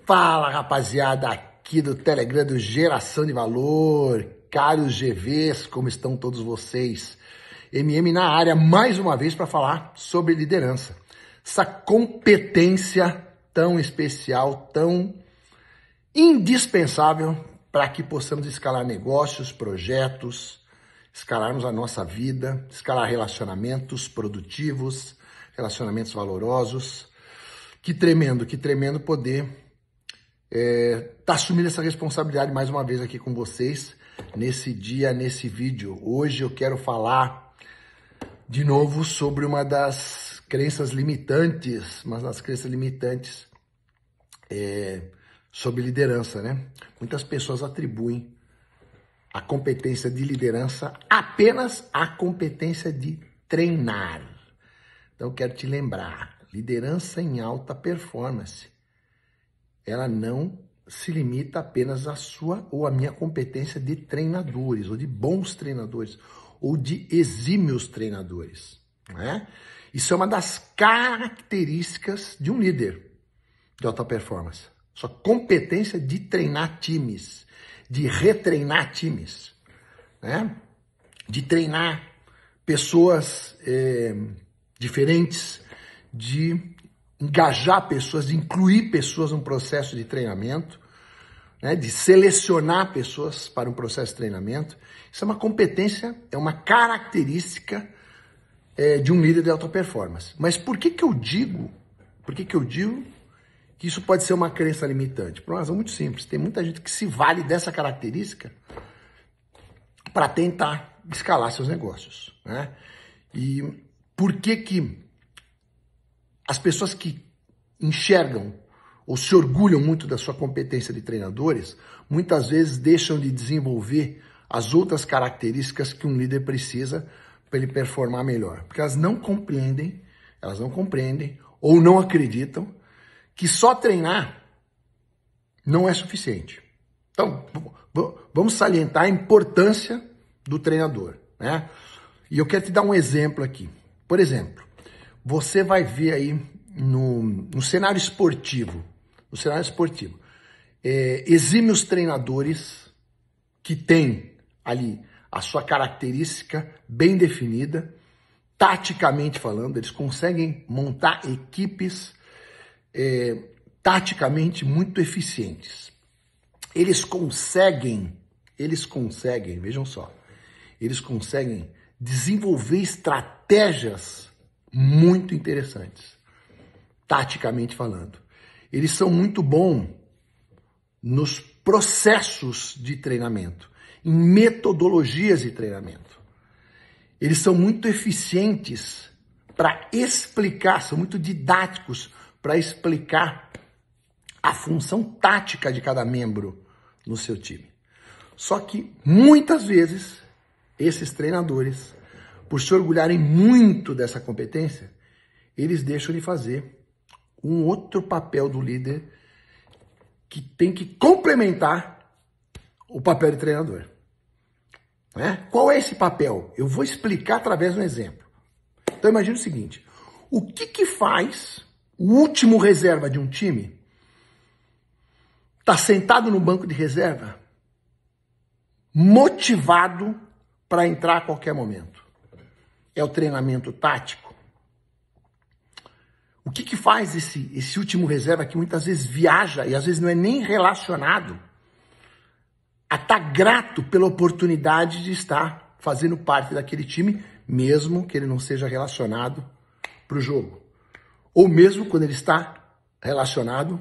Fala, rapaziada, aqui do Telegram do Geração de Valor, caros GVs, como estão todos vocês? MM na área, mais uma vez para falar sobre liderança. Essa competência tão especial, tão indispensável para que possamos escalar negócios, projetos, escalarmos a nossa vida, escalar relacionamentos produtivos, relacionamentos valorosos. Que tremendo poder tá assumindo essa responsabilidade mais uma vez aqui com vocês, nesse dia, nesse vídeo. Hoje eu quero falar de novo sobre uma das crenças limitantes, sobre liderança, né? Muitas pessoas atribuem a competência de liderança apenas à competência de treinar. Então eu quero te lembrar, liderança em alta performance, ela não se limita apenas à sua ou à minha competência de treinadores, ou de bons treinadores, ou de exímios treinadores, né? Isso é uma das características de um líder de alta performance. Sua competência de treinar times, de retreinar times, né? De treinar pessoas diferentes, de engajar pessoas, de incluir pessoas no processo de treinamento, né, de selecionar pessoas para um processo de treinamento. Isso é uma competência, é uma característica de um líder de alta performance. Mas por que eu digo que isso pode ser uma crença limitante? Por uma razão muito simples. Tem muita gente que se vale dessa característica para tentar escalar seus negócios, né? E por que as pessoas que enxergam ou se orgulham muito da sua competência de treinadores, muitas vezes deixam de desenvolver as outras características que um líder precisa para ele performar melhor? Porque elas não compreendem ou não acreditam que só treinar não é suficiente. Então, vamos salientar a importância do treinador, né? E eu quero te dar um exemplo aqui. Por exemplo, você vai ver aí no cenário esportivo, exímios treinadores que têm ali a sua característica bem definida, taticamente falando, eles conseguem montar equipes taticamente muito eficientes. Eles conseguem, vejam só, eles conseguem desenvolver estratégias muito interessantes, taticamente falando. Eles são muito bons nos processos de treinamento, em metodologias de treinamento. Eles são muito eficientes para explicar, são muito didáticos para explicar a função tática de cada membro no seu time. Só que muitas vezes esses treinadores, por se orgulharem muito dessa competência, eles deixam de fazer um outro papel do líder que tem que complementar o papel de treinador, né? Qual é esse papel? Eu vou explicar através de um exemplo. Então imagine o seguinte: o que faz o último reserva de um time estar sentado no banco de reserva, motivado para entrar a qualquer momento? É o treinamento tático. O que faz esse último reserva que muitas vezes viaja e às vezes não é nem relacionado a estar grato pela oportunidade de estar fazendo parte daquele time, mesmo que ele não seja relacionado para o jogo? Ou mesmo quando ele está relacionado,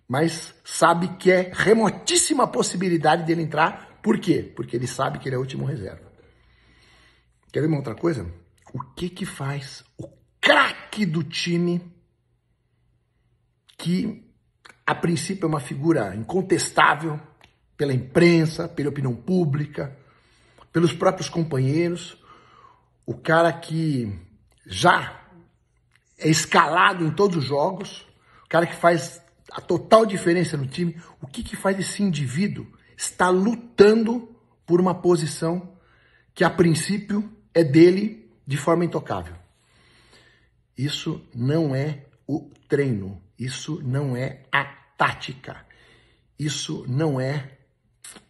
mas sabe que é remotíssima a possibilidade dele entrar. Por quê? Porque ele sabe que ele é o último reserva. Quer ver uma outra coisa? O que faz o craque do time, que a princípio é uma figura incontestável pela imprensa, pela opinião pública, pelos próprios companheiros, o cara que já é escalado em todos os jogos, o cara que faz a total diferença no time? O que faz esse indivíduo estar lutando por uma posição que a princípio é dele de forma intocável? Isso não é o treino, isso não é a tática. Isso não é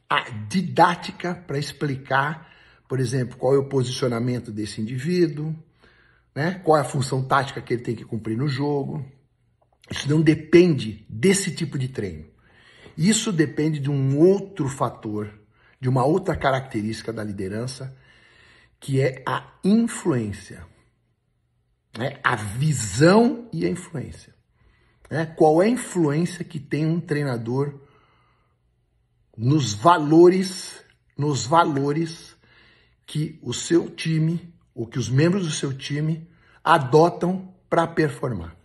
a didática para explicar, por exemplo, qual é o posicionamento desse indivíduo, né? Qual é a função tática que ele tem que cumprir no jogo. Isso não depende desse tipo de treino. Isso depende de um outro fator, de uma outra característica da liderança, que é a influência, né? A visão e a influência. Né? Qual é a influência que tem um treinador nos valores que o seu time, ou que os membros do seu time adotam para performar.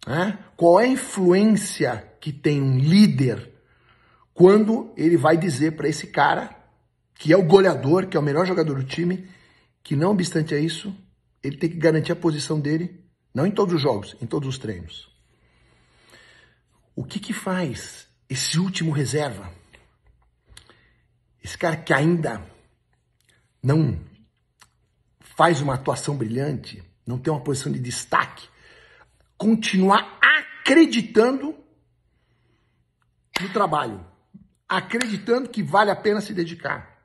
Né? Qual é a influência que tem um líder quando ele vai dizer para esse cara, que é o goleador, que é o melhor jogador do time, que não obstante a isso, ele tem que garantir a posição dele, não em todos os jogos, em todos os treinos. O que faz esse último reserva, esse cara que ainda não faz uma atuação brilhante, não tem uma posição de destaque, continuar acreditando no trabalho, acreditando que vale a pena se dedicar,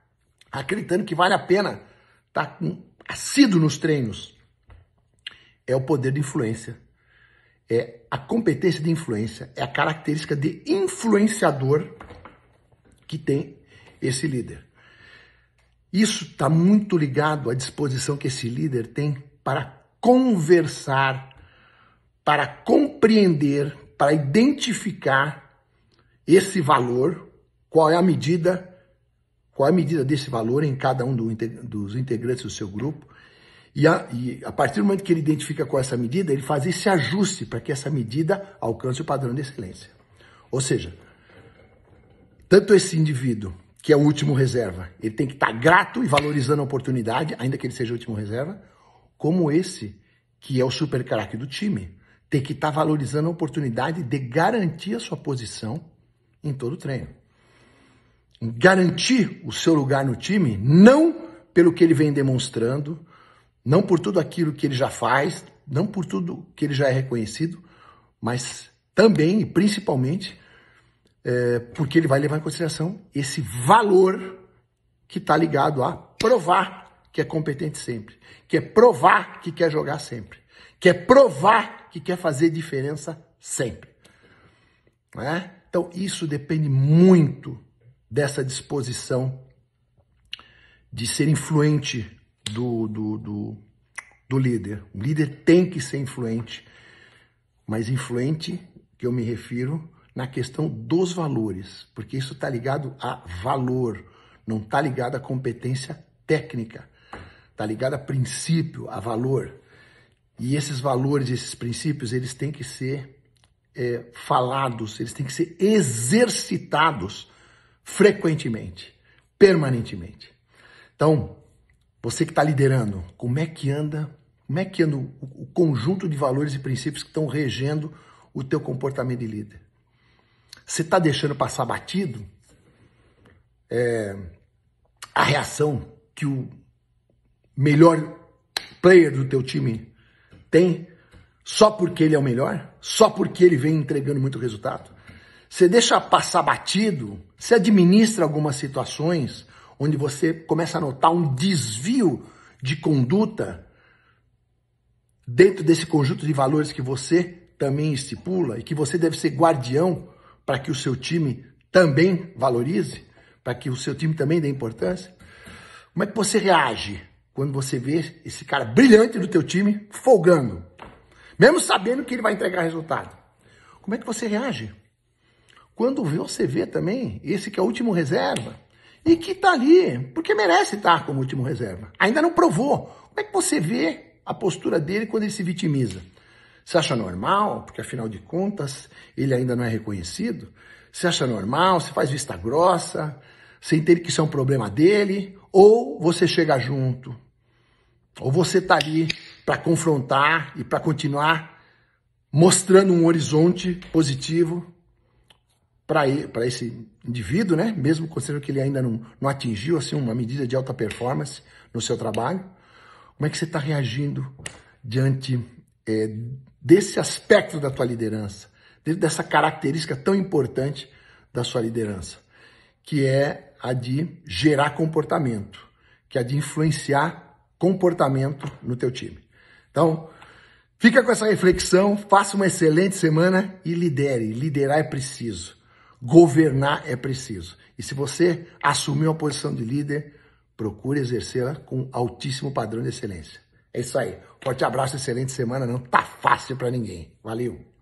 acreditando que vale a pena estar assíduo nos treinos, é o poder de influência, é a competência de influência, é a característica de influenciador que tem esse líder. Isso está muito ligado à disposição que esse líder tem para conversar, para compreender, para identificar esse valor, qual é a medida desse valor em cada um dos integrantes do seu grupo, e a partir do momento que ele identifica qual é essa medida, ele faz esse ajuste para que essa medida alcance o padrão de excelência. Ou seja, tanto esse indivíduo, que é o último reserva, ele tem que estar grato e valorizando a oportunidade, ainda que ele seja o último reserva, como esse, que é o super craque do time, tem que estar valorizando a oportunidade de garantir a sua posição em todo o treino. Garantir o seu lugar no time, não pelo que ele vem demonstrando, não por tudo aquilo que ele já faz, não por tudo que ele já é reconhecido, mas também e principalmente porque ele vai levar em consideração esse valor que está ligado a provar que é competente sempre, que é provar que quer jogar sempre, que é provar que quer fazer diferença sempre. Né? Então isso depende muito dessa disposição de ser influente do líder. O líder tem que ser influente, mas influente, que eu me refiro, na questão dos valores, porque isso está ligado a valor, não está ligado à competência técnica, está ligado a princípio, a valor. E esses valores, esses princípios, eles têm que ser falados, eles têm que ser exercitados frequentemente, permanentemente. Então, você que está liderando, como é que anda o conjunto de valores e princípios que estão regendo o teu comportamento de líder? Você está deixando passar batido a reação que o melhor player do teu time tem só porque ele é o melhor? Só porque ele vem entregando muito resultado? Você deixa passar batido, você administra algumas situações onde você começa a notar um desvio de conduta dentro desse conjunto de valores que você também estipula e que você deve ser guardião para que o seu time também valorize, para que o seu time também dê importância. Como é que você reage quando você vê esse cara brilhante do teu time folgando, mesmo sabendo que ele vai entregar resultado? Como é que você reage quando você vê também esse que é o último reserva e que está ali porque merece estar como último reserva? Ainda não provou. Como é que você vê a postura dele quando ele se vitimiza? Você acha normal, porque afinal de contas ele ainda não é reconhecido? Você acha normal, você faz vista grossa, você entende que isso é um problema dele? Ou você chega junto? Ou você está ali para confrontar e para continuar mostrando um horizonte positivo para esse indivíduo, né? Mesmo considerando que ele ainda não atingiu assim, uma medida de alta performance no seu trabalho? Como é que você está reagindo diante desse aspecto da tua liderança, dessa característica tão importante da sua liderança, que é a de gerar comportamento, que é a de influenciar comportamento no teu time. Então, fica com essa reflexão, faça uma excelente semana e lidere. Liderar é preciso, governar é preciso. E se você assumir uma posição de líder, procure exercê-la com altíssimo padrão de excelência. É isso aí. Forte abraço, excelente semana. Não tá fácil para ninguém. Valeu!